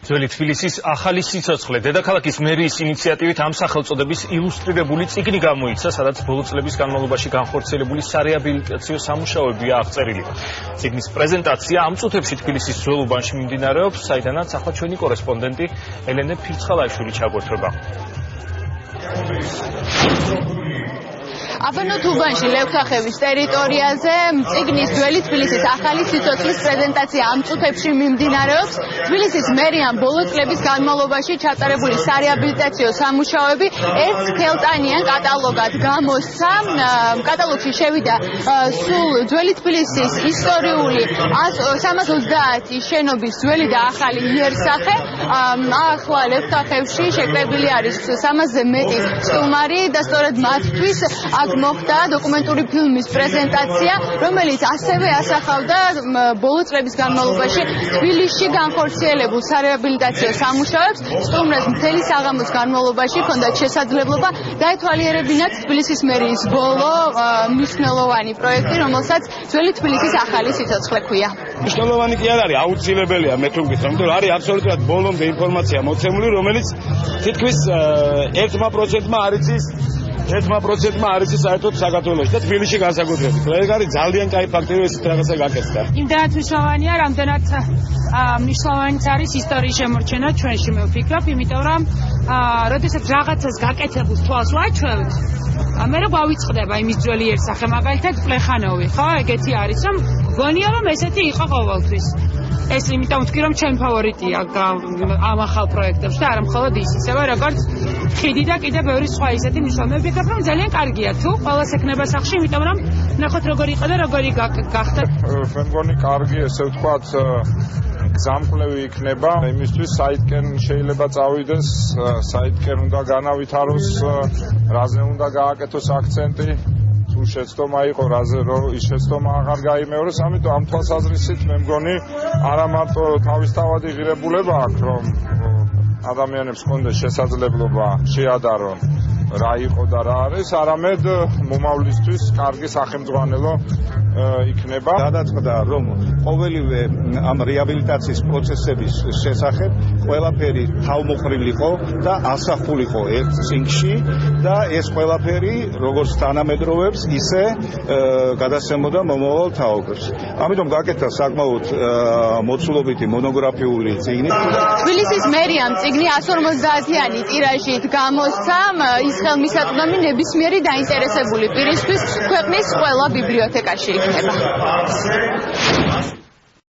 ძველი თბილისის ახალი სიცოცხლე დედაქალაქის მერიის ინიციატივით ამ სახელწოდების ილუსტრირებული წიგნი გამოიცა, სადაც ბოლო წლების განმავლობაში განხორციელებული სარეაბილიტაციო სამუშაოებია აღწერილი. წიგნის პრეზენტაცია ამ წუთებში თბილისის ძველ უბანში მიმდინარეობს, საიდანაც ახლა ჩვენი კორესპონდენტი ელენე ფირცხალაიშვილი ჩაგვერთვება. აბანოთ უბანში ლევქახევის ტერიტორიაზე წიგნის ძველი თბილისის ახალი სიცოცხლის პრეზენტაცია ამ წუთებში მიმდინარეობს. თბილისის მერიამ ბოლო წლების განმავლობაში ჩატარებული სარეაბილიტაციო სამუშაოები ერთ სქელტანიან კატალოგად გამოსცა. კატალოგში შევიდა სულ ძველი თბილისის ისტორიული 330 შენობის ძველი და ახალი იერსახე. ახლა ლევქახევში შეკრებილი არის 300-ზე მეტი სტუმარი და სწორედ მათთვის მოხდა დოკუმენტური ფილმის პრეზენტაცია, რომელიც ასევე ასახავდა ბოლო წლების განმავლობაში თბილისში განხორციელებულ სარეაბილიტაციო სამუშაოებს. სტუმრებს მთელი საღამოს განმავლობაში ჰქონდათ შესაძლებლობა დაეთვალიერებინათ თბილისის მერიის ბოლო მნიშვნელოვანი პროექტი, რომელსაც ძველი თბილისის ახალი სიცოცხლე ქვია. მნიშვნელოვანი კი არ არის, აუცილებელია მე თუ ვგითხრა, იმიტომ რომ არის აბსოლუტურად ბოლომდე ინფორმაცია მოცემული, რომელიც თითქმის 1% არ იცის საერთოდ საქართველოში და თბილისში განსაკუთრებით. ეგ არის ძალიან კაი ფაქტი, რომ ესეთ რაღაცა გაკეთდა. იმდენად მნიშვნელოვანია, რამდენად მნიშვნელოვანიც არის ისტორიის შემორჩენა ჩვენში, მე ვფიქრობ, იმიტომ რომ როდესაც რაღაცას გაკეთებულს თვალს ვაჩვევთ, მე რო გავიწყდება იმის ძველი იერსახე, მაგალითად პლეხანოვი, ხო, ეგეთი არის, რომ გონია რომ ესეთი იყო ყოველთვის. ეს იმიტომ ვთქვი, რომ ჩემი ფავორიტია ამ ახალ პროექტებში და არა მხოლოდ ის, ისევე როგორც ხიდი და კიდე ბევრი სხვა ისეთი მნიშვნელოვანი. ვფიქრობ, რომ ძალიან კარგია თუ ყველას ექნება სახში, იმიტომ რომ ნახოთ როგორი იყო და როგორი გახდა. მე მგონი კარგი, ესე ვთქვათ, გზამკვლევი იქნება. იმისთვის საითკენ შეიძლება წავიდეს, საითკენ უნდა განავითაროს, რაზე უნდა გააკეთოს აქცენტი. თუ შეცდომა იყო, რაზე რომ ის შეცდომა აღარ გაიმეორეს, ამიტომ ამ თვალსაზრისით მე მგონი არა მარტო თავისთავადი ღირებულება აქვს, რომ ადამიანებს ჰქონდეს შესაძლებლობა შეადარონ რა იყო და რა არის, არამედ მომავლისთვის კარგი სახელმძღვანელო იქნება. გადაწყდა, რომ ყოველივე ამ რეაბილიტაციის პროცესების შესახებ ყველაფერი თავმოყრილიყო და ასახულიყო ერთ წიგნში და ეს ყველაფერი როგორც თანამედროვეებს, ისე გადასცემოდა მომავალ თაობებს. ამიტომ გაკეთდა საკმაოდ მოცულობითი მონოგრაფიული წიგნი. თბილისის მერიამ წიგნი 150-იანი ტირაჟით გამოსცა. ის ხელმისაწვდომი ნებისმიერი დაინტერესებული პირისთვის ქვეყნის ყველა ბიბლიოთეკაში იქნება.